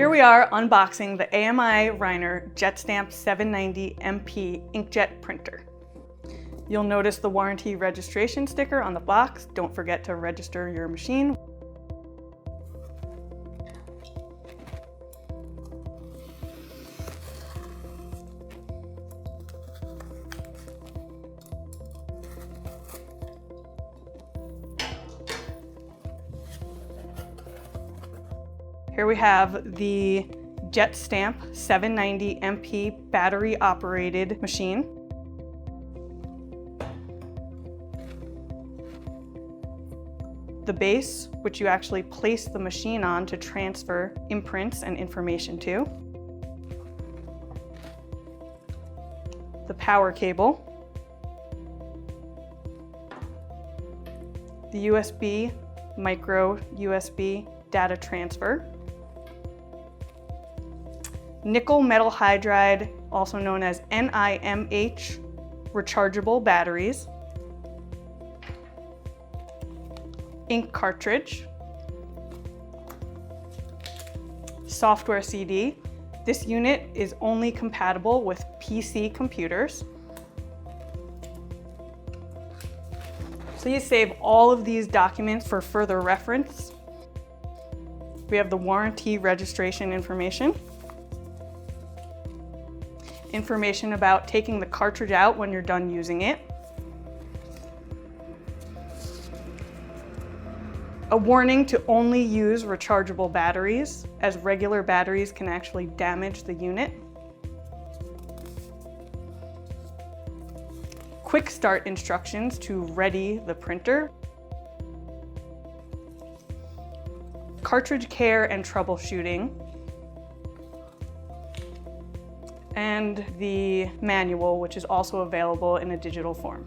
Here we are unboxing the AMI Reiner JetStamp 790 MP inkjet printer. You'll notice the warranty registration sticker on the box. Don't forget to register your machine. Here we have the JetStamp 790 MP battery operated machine. The base, which you actually place the machine on to transfer imprints and information to. The power cable. The USB, micro USB data transfer. Nickel metal hydride, also known as NIMH, rechargeable batteries. Ink cartridge. Software CD. This unit is only compatible with PC computers. So you save all of these documents for further reference. We have the warranty registration information. Information about taking the cartridge out when you're done using it. A warning to only use rechargeable batteries, as regular batteries can actually damage the unit. Quick start instructions to ready the printer. Cartridge care and troubleshooting. And the manual, which is also available in a digital form.